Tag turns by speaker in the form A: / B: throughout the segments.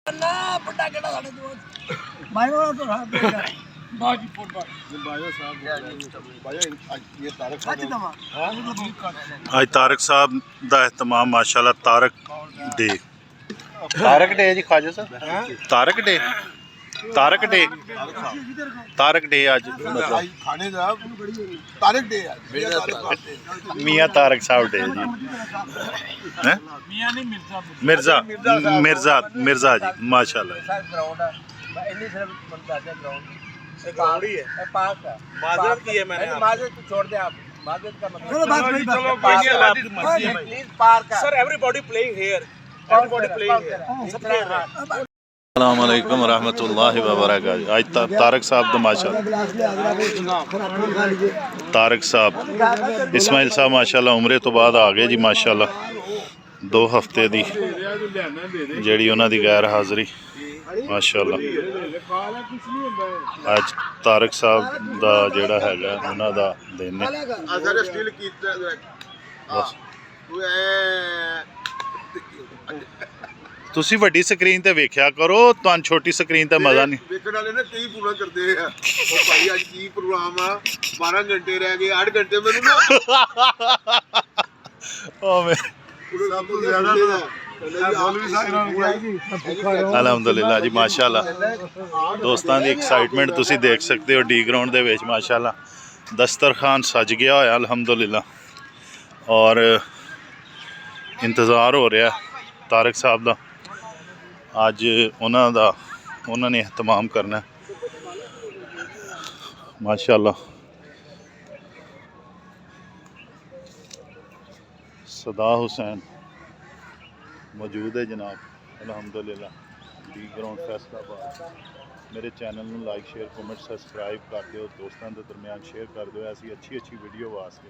A: ना बड़ा केड़ा साडे दोस्त मायो तो साहब बाजी फुटबॉल बायो साहब बायो ये तारक साहब
B: आज तारक साहब दा एहतमाम माशाल्लाह तारक डे जी ख्वाजा साहब तारक डे आज मतलब
A: खाने दा तारक डे
B: मियां तारक साहब डे जी हैं
A: मियां नहीं
B: मिर्जा जी माशाल्लाह
A: ग्राउंड है इन्हीं सिर्फ बनता है ग्राउंड है पार्क है माजरत की है मैंने माजरत छोड़ दे आप माजरत का मतलब चलो कोई नहीं आपकी मर्जी है प्लीज पार्क है sir everybody playing here everybody playing here सब खेल रहे हैं।
B: अस्सलाम वालेकुम रहमतुल्लाहि व बरकातहू। आज तारक साहब दा माशाल्लाह तारक साहब इस्माइल साहब माशाल्लाह उम्रे तो बाद आ गए जी माशाल्लाह 2 हफ्ते दी जेड़ी उन्हां दी गैर हाज़री माशाल्लाह। आज तारक साहब दा जेड़ा हैगा उन्हां दा दिन ਤੁਸੀਂ ਵੱਡੀ ਸਕਰੀਨ ਤੇ ਵੇਖਿਆ ਕਰੋ, ਤੁਹਾਨੂੰ ਛੋਟੀ ਸਕਰੀਨ ਤੇ ਮਜ਼ਾ ਨਹੀਂ
C: ਵੇਖਣ ਵਾਲੇ ਨਾ ਕਈ ਪੂਰਾ ਕਰਦੇ ਆ। ਉਹ ਭਾਈ ਅੱਜ ਕੀ ਪ੍ਰੋਗਰਾਮ ਆ 12 ਘੰਟੇ ਰਹਿ ਗਏ 8 ਘੰਟੇ ਮੈਨੂੰ ਨਾ
B: ਓਵੇਂ
C: ਸਭ ਤੋਂ ਜ਼ਿਆਦਾ
B: ਅਲਹਮਦੁਲਿਲਾ ਜੀ ਮਾਸ਼ਾਅੱਲਾ। ਦੋਸਤਾਂ ਦੀ ਐਕਸਾਈਟਮੈਂਟ ਤੁਸੀਂ ਦੇਖ ਸਕਦੇ ਹੋ ਡੀ ਗਰਾਊਂਡ ਦੇ ਵਿੱਚ ਮਾਸ਼ਾਅੱਲਾ। ਦਸਤਰਖਾਨ ਸਜ ਗਿਆ ਹੋਇਆ ਅਲਹਮਦੁਲਿਲਾ ਔਰ ਇੰਤਜ਼ਾਰ ਹੋ ਰਿਹਾ ਤਾਰਕ ਸਾਹਿਬ ਦਾ। ਅੱਜ ਉਹਨਾਂ ਨੇ ਇhtਮਾਮ ਕਰਨਾ माशाअल्लाह। सदा हुसैन मौजूद है जनाब अल्हम्दुलिल्लाह डी ग्राउंड फैसलाबाद। मेरे चैनल में लाइक शेयर कमेंट सबसक्राइब कर दो, दोस्तों के दरमियान शेयर कर दो ऐसी अच्छी अच्छी वीडियो वास्ते।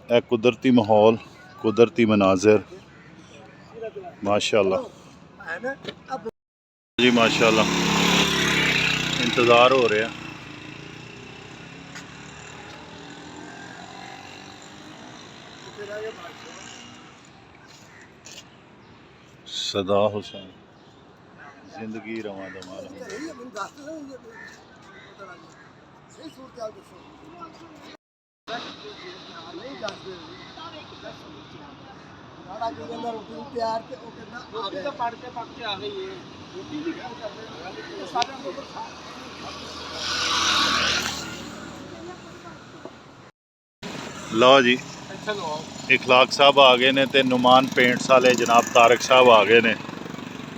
B: यह कुदरती माहौल कुदरती मनाजिर माशाअल्लाह जी माशाअल्लाह। इंतज़ार हो रहा है सदा हुसैन जिंदगी रवा दमाल लो जी इखलाक साहब आ गए ने ते नुमान पेंट्स वाले जनाब तारक साहब आ गए ने।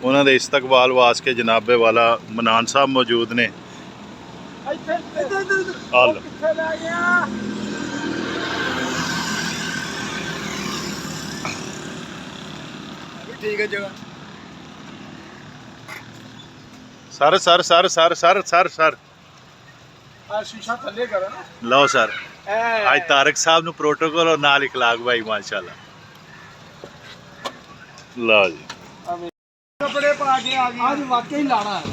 B: उन्होंने इस्तकबाल वास्ते जनाबे वाला मनान साहब मौजूद ने।
A: ठीक है जगह
B: sir sir sir sir sir sir sir
A: शीशा थले करो ना।
B: लो सर आज तारक साहब नु प्रोटोकॉल और नाल इखलाक भाई माशाल्लाह। लो जी
A: कपड़े पा के आ गए आज वाकई लाना है।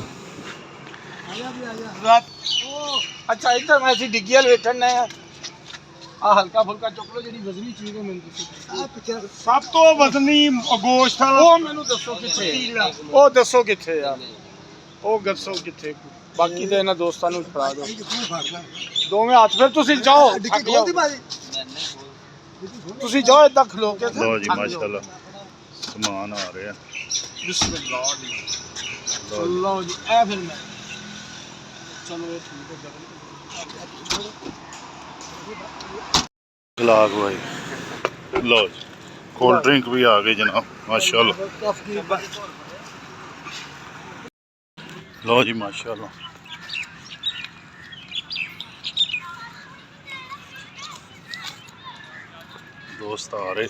A: अच्छा इधर मैं सी डिग्गी वाल बैठन है आ हल्का फुल्का चुक लो जी वजनी चीज है। मैंने सब तो वजनी गोश्त वाला वो मैनू दसो किथे ओ दसो किथे यार ओ दसो किथे। बाकी तो इन्हां दोस्तां नूं फड़ा दो दोवें हाथ फिर तुसीं जाओ तुसीं जाओ इदां खलो के।
B: लो जी माशाल्लाह सामान आ रहा है।
A: बिस्मिल्लाह लो जी ए फिर मैं चलो ये ठीक है।
B: इखलाक भाई लो जी कोल्ड ड्रिंक भी आ गई जनाब माशाल्लाह। लो जी माशाल्लाह दोस्त आ रहे।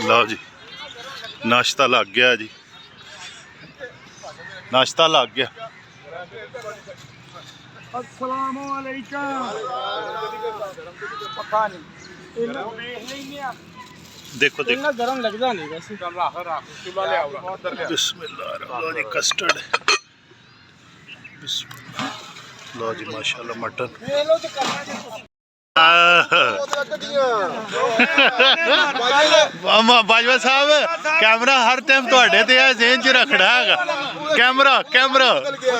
B: लो जी नाश्ता लग गया जी नाश्ता लग गया।
A: अस्सलाम वालेकुम पता नहीं
B: देखो देखो
A: इतना गरम लगता नहीं वैसे
B: बिस्मिल्लाह जी कस्टर्ड बिस्मिल्लाह। लो जी माशाल्लाह मटन ਬਾਜਵਾ ਸਾਹਿਬ ਕੈਮਰਾ ਹਰ ਟਾਈਮ ਤੁਹਾਡੇ ਤੇ ਹੈ, ਜ਼ੇਨ 'ਚ ਰੱਖਣਾ ਹੈਗਾ ਕੈਮਰਾ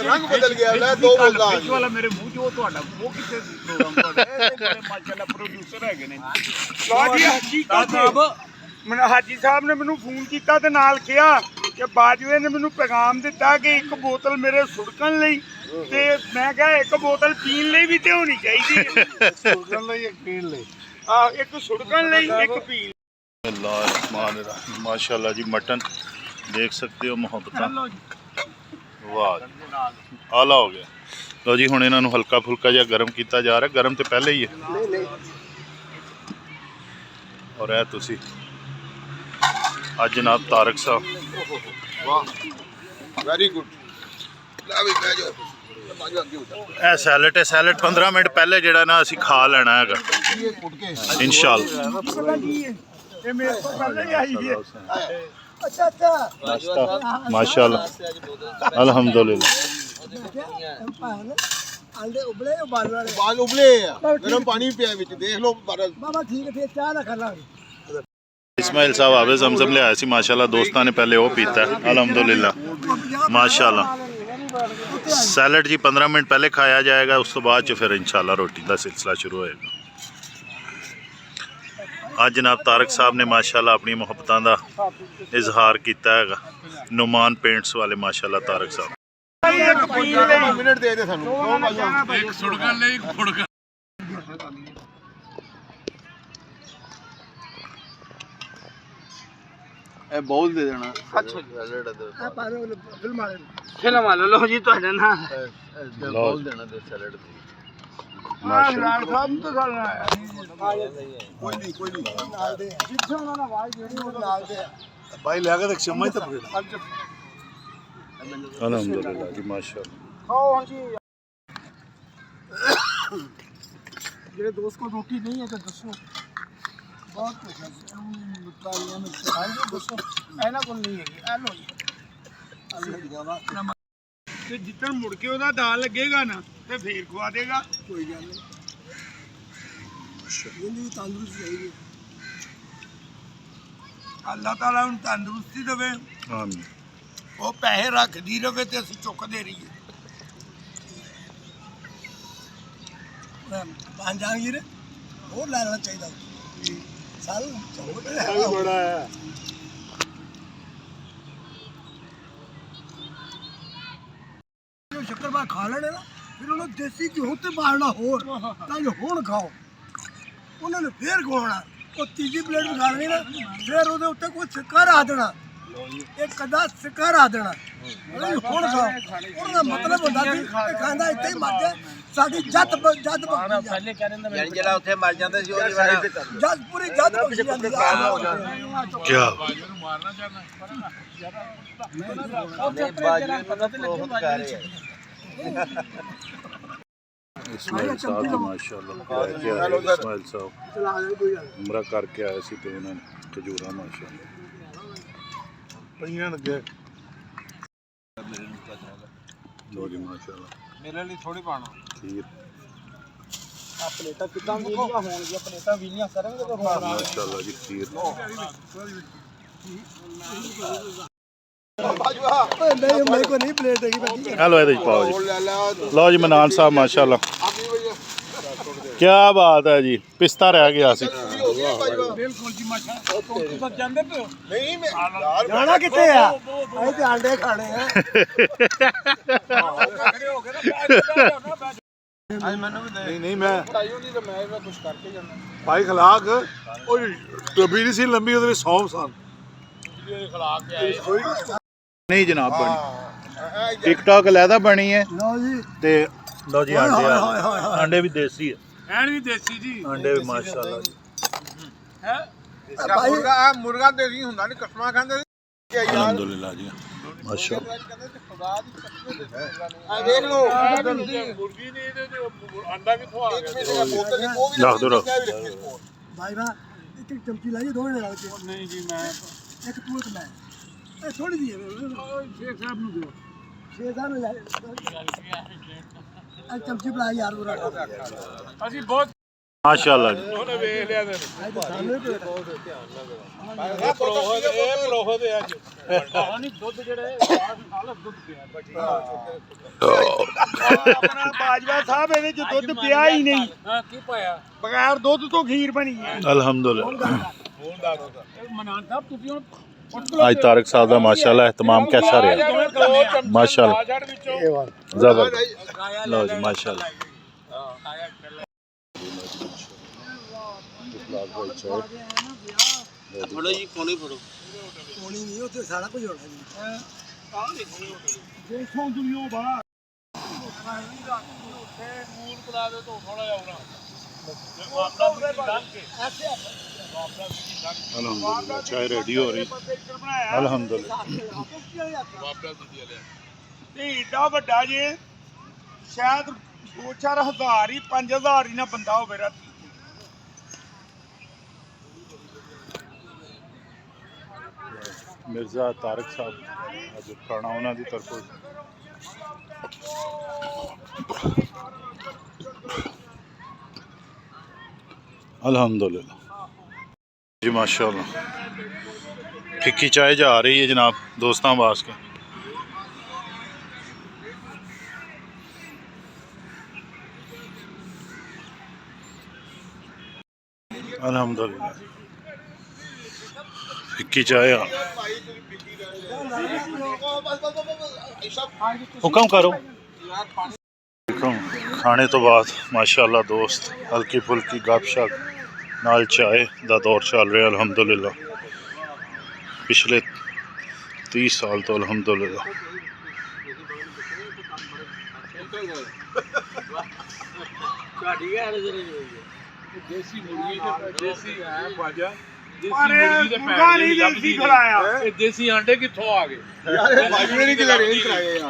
C: ਰੰਗ ਬਦਲ ਗਿਆ ਲੈ ਦੋ ਬੋਲਾਂ
A: ਵਾਲਾ ਮੇਰੇ ਮੂੰਹ 'ਚ ਉਹ ਤੁਹਾਡਾ ਉਹ ਕਿੱਥੇ ਪ੍ਰੋਗਰਾਮ ਤੁਹਾਡੇ ਮਾਸ਼ਾਅੱਲਾ ਪ੍ਰੋਡਿਊਸਰ ਹੈਗੇ ਨੇ ਹਾਜੀ ਸਾਹਿਬ ਨੇ ਮੈਨੂੰ ਫੋਨ ਕੀਤਾ ਤੇ ਨਾਲ ਕਿਹਾ ਕਿ ਬਾਜਵੇ ਨੇ ਮੈਨੂੰ ਪੈਗਾਮ ਦਿੱਤਾ ਕਿ ਇੱਕ ਬੋਤਲ ਮੇਰੇ ਸੁੜਕਣ ਲਈ ਤੇ ਮੈਂ ਕਿਹਾ ਇੱਕ ਬੋਤਲ ਪੀਣ ਲਈ ਵੀ ਤੇ ਹੋਣੀ ਚਾਹੀਦੀ ਸੁੜਕਣ ਲਈ ਇੱਕ ਪੀਣ ਲਈ ਇੱਕ ਸੁੜਕਣ ਲਈ ਇੱਕ ਪੀਣ
B: ਅੱਲਾਹ रहमान रहीम माशाल्लाह जी मटन देख सकते हो मोहब्बत वाह आला हो गया लो जी हुण इन्हां नूं हल्का फुल्का जिहा गर्म किया जा रहा गर्म तो पहले ही है और यह तुसी आज जनाब तारक साहब
C: ਵਾਹ ਵੈਰੀ ਗੁੱਡ ਲੈ ਵੀ ਬਹਿ ਜਾਓ
B: ਇਹ ਸੈਲਡ ਹੈ ਸੈਲਡ 15 ਮਿੰਟ ਪਹਿਲੇ ਜਿਹੜਾ ਨਾ ਅਸੀਂ ਖਾ ਲੈਣਾ ਹੈਗਾ ਇਨਸ਼ਾਅੱਲਾ
A: ਇਹ ਮੇਰੇ ਤੋਂ ਪਹਿਲਾਂ ਹੀ ਆਈ ਹੈ
B: नाश्ता माशाल्लाह अल्हम्दुलिल्लाह
D: ਆਂਡੇ ਉਬਲੇ ਉਬਾਲਣ ਵਾਲੇ
C: ਬਾਲ ਉਬਲੇ ਆ ਗਰਮ ਪਾਣੀ ਪਿਆ ਵਿੱਚ ਦੇਖ ਲਓ ਬਾਦਲ
D: ਬਾਬਾ ਠੀਕ ਹੈ ਫਿਰ ਚਾਹ ਨਾ ਲਾਂਗੇ
B: इस्माइल साहब आवे जमजम ले आए सी माशाल्लाह दोस्तों ने पहले वो पीता है अल्हम्दुलिल्लाह माशाल्लाह सैलड जी 15 मिनट पहले खाया जाएगा उस तो बाद फिर इंशाल्लाह रोटी का सिलसिला शुरू होएगा आज जनाब तारक साहब ने माशाल्लाह अपनी मुहब्बतां दा इजहार किया है नुमान पेंट्स वाले माशाल्लाह तारक साहब
C: ਮਿੰਟ ਦੇ ਦੇ ਸਾਨੂੰ ਦੋ ਭਾਈਆਂ
A: ਇੱਕ ਸੁੜਕਣ ਲਈ ਇੱਕ ਫੁੜਕਣ
C: ਇਹ ਬੋਲ ਦੇ ਦੇਣਾ
D: ਆ ਪਾਣੀ ਫਿਲਮ ਵਾਲੇ
A: ਫਿਲਮ ਵਾਲਾ ਲੋ ਜੀ ਤੁਹਾਡਾ ਨਾ
C: ਬੋਲ ਦੇਣਾ ਦੇ ਸੈਲਡ
A: ਲਾਲ ਸਾਹਿਬ ਤੋਂ ਖਾਣਾ ਹੈ
C: ਕੋਈ ਨਹੀਂ
D: ਨਾਲ ਦੇ ਜਿੱਥੇ ਉਹਨਾਂ ਨਾਲ ਆਵਾਜ਼ ਜਿਹੜੀ ਉਹ ਨਾਲ ਦੇ
C: ਭਾਈ ਲੈ ਕੇ ਦੇਖ ਸ਼ਮਾ ਹੀ ਤਾਂ
B: अल्हम्दुलिल्लाह जी माशाल्लाह
D: ਖਾਓ ਹਾਂ ਜੀ ਜਿਹੜੇ ਦੋਸਤ ਕੋਲ ਰੋਟੀ ਨਹੀਂ ਹੈ ਤਾਂ ਦੱਸੋ ਬਹੁਤ ਕੁਝ ਹੈ ਮੁਤਾਲੀਆਂ ਵਿੱਚ ਖਾਂਦੇ ਦੱਸੋ ਇਹਨਾਂ ਕੋਲ ਨਹੀਂ ਹੈਗੀ ਆ ਲੋ ਜੀ
A: ਤੇ ਜਿੱਦਣ ਮੁੜ ਕੇ ਉਹਦਾ ਦਾਲ ਲੱਗੇਗਾ ਨਾ ਤੇ ਫੇਰ ਖਵਾ ਦੇਗਾ
D: ਕੋਈ ਗੱਲ ਨਹੀਂ ਇਹਦੀ ਤੰਦਰੁਸਤੀ ਚਾਹੀਦੀ ਹੈ
A: ਅੱਲਾਹ ਤਾਲਾ ਨੂੰ ਤੰਦਰੁਸਤੀ ਦੇਵੇ
B: आमीन
A: ਉਹ ਪੈਸੇ ਰੱਖਦੀ ਰਵੇ ਤੇ ਅਸੀਂ ਚੁੱਕਦੇ ਰਹੀਏ
D: ਪੰਜ ਜਾਣਗੀਰ ਹੋਰ ਲੈ ਲੈਣਾ ਚਾਹੀਦਾ ਸਾਲ
C: ਬੜਾ ਹੈ
D: ਸ਼ੱਕਰਪਾਰਾ ਖਾ ਲੈਣੇ ਨਾ ਫਿਰ ਉਹਨੂੰ ਦੇਸੀ ਘਿਓ ਤੇ ਬਾਲਣਾ ਹੋਰ ਤਾਂ ਜੋ ਹੁਣ ਖਾਓ ਉਹਨਾਂ ਨੇ ਫੇਰ ਖਵਾਉਣਾ ਉਹ ਤੀਜੀ ਪਲੇਟ ਵੀ ਖਾ ਲੈਣੀ ਨਾ ਫਿਰ ਉਹਦੇ ਉੱਤੇ ਕੋਈ ਸਿੱਕਾ ਰਾ ਦੇਣਾ ਇੱਕ ਅੱਧਾ ਸਿੱਕਾ ਰਾ ਦੇਣਾ ਉਹਨੇ ਹੁਣ ਖਾਓ ਉਹਨਾਂ ਦਾ ਮਤਲਬ ਹੁੰਦਾ ਸੀ ਕਿ ਖਾਂਦਾ ਇੱਥੇ ਹੀ ਮਰ ਜਾ ਸਾਡੀ ਜੱਤ ਪਹਿਲੇ ਕਹਿ ਦਿੰਦਾ
E: ਯਾਨੀ ਜਿਹੜਾ ਉੱਥੇ ਮਰ ਜਾਂਦੇ ਸੀ ਉਹਦੀ ਵਜ੍ਹਾ
D: ਜੱਤ ਪੂਰੀ ਜੱਤ ਬਖਸ਼ ਜਾਂਦੀ
B: क्या
E: ਬਾਜੂ ਪਤਾ ਤੇ ਲੱਗੇ ਮਾਰੀ
B: इस्माइल साहब जी माशाल्लाह करके आए इस्माइल साहब
D: ਚਲਾ ਦੇ ਕੋਈ ਗੱਲ
B: उमरा करके आए सी ते उन्होंने खजूरा माशाल्लाह
C: ਪਈਆਂ ਲੱਗੇ
B: लो जी माशाल्लाह
A: ਮੇਰੇ ਲਈ ਥੋੜੀ ਪਾਣਾ
B: खीर
D: ਆ ਪਲੇਟਾਂ ਕਿਦਾਂ ਦੀਆਂ ਹੋਣਗੀਆਂ ਪਲੇਟਾਂ ਵੀਲੀਆਂ ਕਰਾਂਗੇ ਤਾਂ ਹੋਰ
B: माशाल्लाह जी खीर
D: ਓਏ ਨਹੀਂ ਮੇਰੇ ਕੋ ਨਹੀਂ ਪਲੇਟ ਹੈਗੀ ਭਾਜੀ
B: हेलो ये पाओ जी
C: ਲੈ ਲੈ
B: लो जी मनान साहब माशाल्लाह क्या बात है जी पिस्ता रह गया सी
A: ਬਿਲਕੁਲ ਜੀ ਮਾਸ਼ਾ ਤੁਸੀਂ ਤਾਂ ਜਾਂਦੇ ਪਏ ਹੋ
C: ਨਹੀਂ ਮੈਂ ਯਾਰ
D: ਜਾਣਾ ਕਿੱਥੇ ਆ ਅਸੀਂ ਤੇ ਆਂਡੇ ਖਾਣੇ ਆ
A: ਖੜੇ ਹੋ ਕੇ ਨਾ ਬੈਠ
C: ਨਹੀਂ ਨਹੀਂ ਮੈਂ
A: ਪੜਾਈ ਹੁੰਦੀ ਤਾਂ ਮੈਂ ਕੁਝ ਕਰਕੇ ਜਾਂਦਾ
C: ਭਾਈ ਖਲਾਕ ਉਹ ਟੋਬੀ ਨਹੀਂ ਸੀ ਲੰਬੀ ਉਹਦੇ ਵਿੱਚ ਸੌਂਫ ਸਨ
B: नहीं जनाब बनी टिकटॉक अलहदा बनी है
D: ਲਓ ਜੀ
B: ते लो जी अंडे
D: हाय, हाय, हाय।
B: अंडे भी देसी है
A: ਐਨ ਵੀ ਦੇਸੀ ਜੀ
B: अंडे भी माशाल्लाह जी
A: ਹੈ
C: ਮੁਰਗਾ ਤੇ ਨਹੀਂ ਹੁੰਦਾ ਨਹੀਂ ਕਸਮਾਂ ਖਾਂਦੇ
B: अल्हम्दुलिल्लाह जी माशाल्लाह
C: ਆ ਦੇਖ ਲਓ
A: ਮੁਰਗੀ ਨਹੀਂ ਇਹਦੇ ਅੰਡਾ ਕਿੱਥੋਂ ਆ ਗਿਆ
C: ਬੋਤਲ ਨਹੀਂ ਉਹ ਵੀ
B: रख दो रख
D: ਭਾਈ ਨਾ ਇੱਕ ਚਮਚੀ ਲਾਈਏ ਦੋਵੇਂ ਨਾਲ ਕੇ
A: ਨਹੀਂ ਜੀ ਮੈਂ
D: ਇੱਕ ਤੂੰ ਇੱਕ ਮੈਂ ਇਹ ਥੋੜੀ ਦੀ ਹੈ
A: ਸ਼ੇਖ ਸਾਹਿਬ ਨੂੰ ਦਿਓ
D: ਛੇ ਦਾ ਲੈ ਚਮਚੀ ਬਣਾ ਯਾਰ ਉਹ
A: ਅਸੀਂ ਬਹੁਤ
B: माशाल्लाह जी।
A: ਆਪਣਾ ਬਾਜਵਾ ਸਾਹਿਬ ਇਹਦੇ ਚ ਦੁੱਧ ਪਿਆ ਹੀ ਨਹੀਂ। ਕੀ ਪਾਇਆ? ਬਗੈਰ ਦੁੱਧ ਤੋਂ ਖੀਰ ਬਣੀ ਹੈ।
B: अल्हम्दुलिल्लाह। आज तारक साहब का माशाल्लाह एहतमाम कैसा रहा? माशाल्लाह जबरदस्त। लो जी माशाल्लाह।
E: ਫੜੋ ਜੀ ਕੋਣੀ ਫੜੋ
D: ਹੋਣੀ ਨਹੀਂ ਉੱਥੇ ਸਾਰਾ ਕੁਝ ਹੋਣਾ ਜੀ
A: ਦੇਖੋ ਦੁਨੀਆ ਬਾਹਰ
B: अल्हम्दुलिल्लाह चाय रेडी हो रही। अल्हम्दुलिल्लाह।
A: ਤੇ ਏਡਾ ਵੱਡਾ ਜੇ ਸ਼ਾਇਦ 2-4 ਹਜ਼ਾਰ ਹੀ 5,000 ਹੀ ਨਾ ਬੰਦਾ ਹੋਵੇ ਰਾਤੀ।
B: मिर्ज़ा तारक साहब अज खाना उन्होंने तरफ अल्हम्दुलिल्लाह जी माशाल्लाह। फिक्की चाय जा रही है जनाब दोस्तों वास्ते। अल्हम्दुलिल्लाह फिक्की चाय हुक्म करो। खाने तो बाद माशाल्लाह दोस्त हल्की फुल्की गपशप नाल चाय दा दौर चल रहा अल्हम्दुलिल्लाह। पिछले 30 साल तो अल्हम्दुलिल्लाह।
A: ਦੇਸੀ ਆਂਡੇ ਕਿੱਥੋਂ ਆ ਗਏ?
C: ਯਾਰ ਇਹ ਬਾਜੂ ਨਹੀਂ ਕਿਲਾ ਰੇਂਜ ਕਰਾਏ ਆ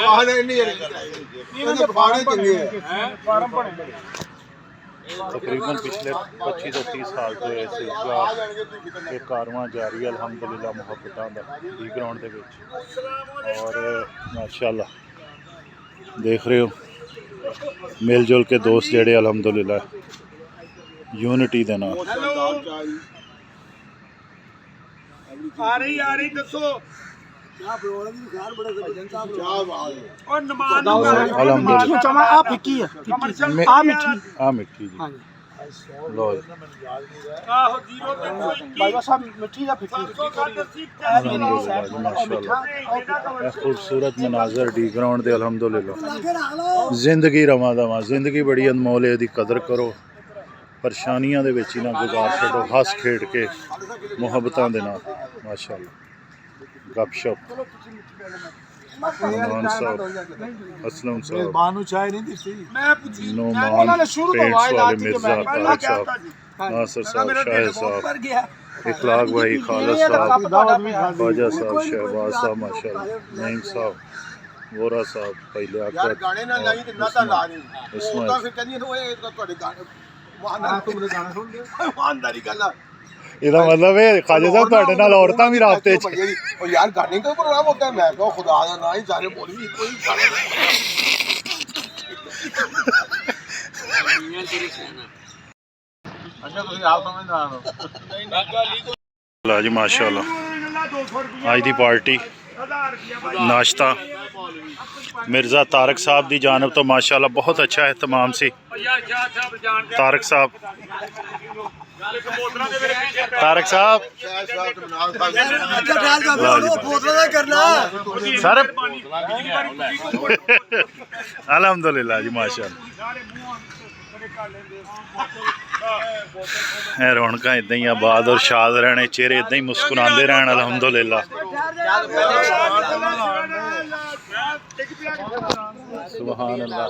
C: ਆਹ ਨੇ ਨਹੀਂ ਰੇਂਜ ਕਰਾਏ ਇਹਦੇ ਫਾੜੇ ਚੰਗੇ ਆ
A: ਫਾਰਮ ਬਣੇ
B: तकरीबन पिछले 25 ਤੋਂ 30 साल तो यह सिलसिला एक कारवां जारी है अल्हम्दुलिल्लाह मुहब्बतां दा डी ग्राउंड दे विच। और माशाल्लाह देख रहे हो मिल जुल के दोस्त जेड़े अल्हम्दुलिल्लाह यूनिटी दे नाल।
A: आ रही दसो
D: ਚਾਹ ਬਣਾਉਣ ਦੀ ਖਾਰ ਬੜੇ ਸੱਜਣ ਸਾਹਿਬ
C: ਚਾਹ ਬਾਤ
A: और नमान
B: अल्हम्दुलिल्लाह।
D: ਚਮਾ ਆ ਫਿੱਕੀ ਆ
A: आ मिठी
B: आ मिठी जी लो जी
A: आहो 0
D: ਬਾਬਾ ਸਾਹਿਬ ਮਿੱਠੀ ਦਾ ਫਿੱਕੀ
B: अल्हम्दुलिल्लाह जी माशाल्लाह। खूबसूरत मनाजर डी ग्राउंड दे अल्हम्दुलिल्लाह।
D: ਲਾਗੇ ਰੱਖ ਲਓ
B: जिंदगी रवा दवा जिंदगी बड़ी अनमोल है, दी कदर करो, परेशानियां दे विच ही ना गुजार छड्डो, हस खेड के मुहब्बतां दे नाल माशाल्लाह। गपशप नौमान साहब असलम साहब
D: ਬਾਨੂੰ ਚਾਹ ਨਹੀਂ ਦਿੱਤੀ
A: मैं पूछी
B: नौमान पेंट्स वाले मिर्जा तारक साहब नासिर साहब शाहिद साहब इखलाक भाई खालिद साहब ख्वाजा साहब शहबाज साहब माशाल्लाह नईम साहब वोरा साहब पहले
C: ਯਾਰ
B: आकर
C: ਗਾਣੇ ਨਾਲ ਲਾਈ ਤੇ ਨਾ ਤਾਂ ਲਾ ਨਹੀਂ
B: इस्माइल
C: ਉਹ ਤਾਂ ਫਿਰ ਕਹਿੰਦੀ ਉਹ ਇਹ ਤੁਹਾਡੇ ਗਾਣੇ ਵਾਹਨਾਂ ਤੋਂ ਮੇਰੇ ਗਾਣੇ ਸੁਣਦੇ ਵਾਹਨਦਾਰੀ ਗੱਲ ਆ
B: ਇਹਦਾ ਮਤਲਬ ਹੈ ਖਾਜਾ ਸਾਹਿਬ ਤੁਹਾਡੇ ਨਾਲ ਔਰਤਾਂ ਵੀ ਰਾਬਤੇ 'ਚ।
C: ਉਹ ਯਾਰ ਗਾਣੇ ਦਾ ਪ੍ਰੋਗਰਾਮ ਹੁੰਦਾ ਹੈ, ਮੈਂ ਕਹਾਂ ਖੁਦਾ ਦਾ ਨਾ ਹੀ ਸਾਰੇ ਬੋਲ ਵੀ ਕੋਈ ਗਾਣੇ ਅੱਛਾ ਤੁਸੀਂ ਆਪ ਸਮਝਦਾਰ ਹੋ
B: ਲਾ ਜੀ ਮਾਸ਼ਾਅੱਲਾ ਅੱਜ ਦੀ ਪਾਰਟੀ नाश्ता मिर्ज़ा तारक साहब की जानब तो माशाल्लाह बहुत अच्छा एहतमाम सी। तारक साहब सर अल्हम्दुलिल्लाह जी माशाल्लाह। रौनक इदा ही आबाद और शाद रहने, चेहरे इदा ही मुस्कुराते रहन अल्हम्दुलिल्लाह। सुभान अल्लाह।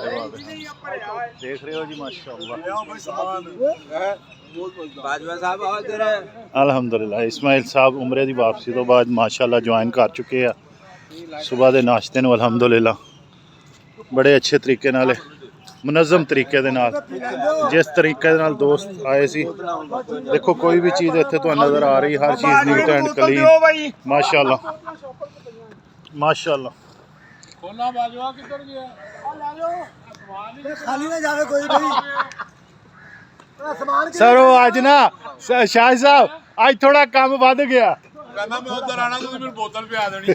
B: देख रहे हो जी माशाल्लाह
E: बाजवा साहब आओ तेरे
B: अल्हम्दुलिल्लाह। इस्माइल साहब उमरे की वापसी तो बाद माशाल्लाह ज्वाइन कर चुके हैं। सुबह के नाश्ते नूं अल्हम्दुलिल्लाह बड़े अच्छे तरीके नाल मुनज़म तरीके दे नाल जिस तरीके नाल दोस्त आए सी। देखो कोई भी चीज़ इत्थे तुहानूं नज़र आ रही, हर चीज़ नीट एंड क्लीन माशाल्लाह माशाल्लाह।
D: खाली ना जावे कोई भाई
B: सर वो आज ना शाह साहब आज थोड़ा काम बढ़ गया
C: ਕਹਿੰਦਾ ਮੈਂ ਉਧਰ ਆਣਾ ਤੁਸੀਂ ਮੈਨੂੰ ਬੋਤਲ ਪਿਆ ਦੇਣੀ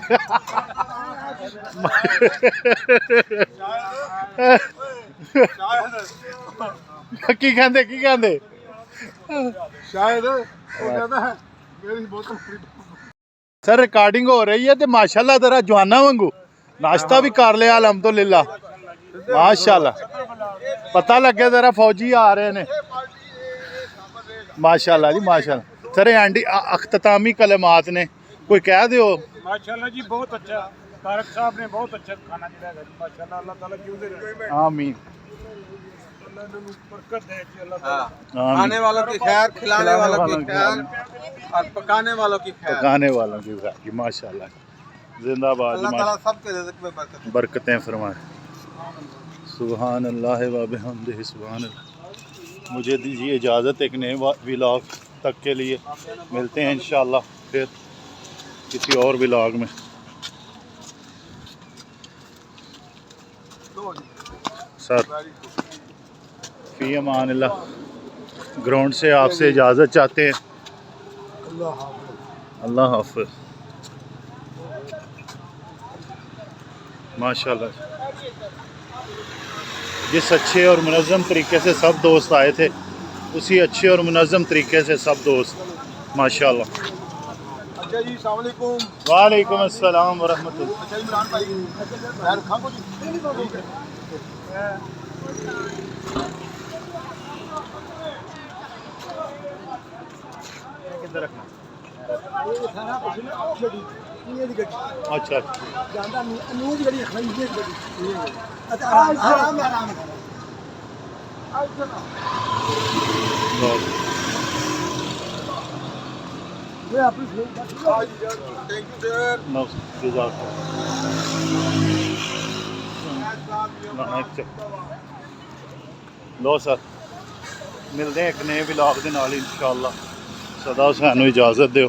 B: ਕੀ ਕਹਿੰਦੇ
C: ਸ਼ਾਇਦ ਉਹ ਕਹਿੰਦਾ ਮੇਰੀ ਬੋਤਲ
B: सर रिकॉर्डिंग हो रही है तो माशाल्लाह तेरा जवाना वांगू नाश्ता भी कर लिया अल्हम्दुलिल्लाह माशाल्लाह पता लगे तेरा फौजी आ रहे ने माशाल्लाह जी माशाल्लाह सर एंडी अख्तामी कलमात ने कोई कह दो
A: माशाल्लाह जी बहुत अच्छा तारक साहब ने बहुत अच्छा खाना खिलाया जी माशाल्लाह अल्लाह ताला जीते रहे
B: आमीन
A: अल्लाह ने बरकत दे जी अल्लाह ताला
B: आमीन
E: खाने वालों की खैर, खिलाने वालों की खैर और पकाने वालों की खैर।
B: पकाने वालों की खैर माशाल्लाह जिंदाबाद
E: अल्लाह ताला सबके रिज़्क़ में बरकत दे।
B: बरकतें फरमाए सुभान अल्लाह व बिहम्दिही सुभान अल्लाह। मुझे दीजिए इजाज़त एक नए व्लॉग तक के लिए मिलते हैं इंशाल्लाह फिर किसी और व्लॉग में। सर फी अमान अल्लाह ग्राउंड से आपसे इजाज़त चाहते हैं अल्लाह हाफ़िज़ माशाल्लाह। जिस अच्छे और मुनज़्ज़म तरीके से सब दोस्त आए थे उसी अच्छे और मुनज़्ज़म तरीके से सब दोस्त माशाल्लाह।
C: अच्छा जी अस्सलाम वालेकुम
B: वालेकुम अस्सलाम व रहमतुल्लाह।
C: अच्छा जी इमरान भाई खैर खाओ जी
B: किधर रखना
D: ਇਹ ਸਾਰਾ ਕੁਝ ਨਾ ਗੱਡੀ ਇਹ ਦੀ ਗੱਡੀ
B: अच्छा
D: ਜਾਂਦਾ ਅਨੂਜ ਜਿਹੜੀ ਖੜੀ ਹੈ ਗੱਡੀ ਅੱਛਾ ਆਰਾਮ ਆਰਾਮ ਇਹ ਆਪਣੀ
C: थैंक यू सर
B: नो जज़ाक लो सर मिलते हैं एक नए व्लॉग के नाल इंशाअल्लाह। सदा सानू इजाज़त दो।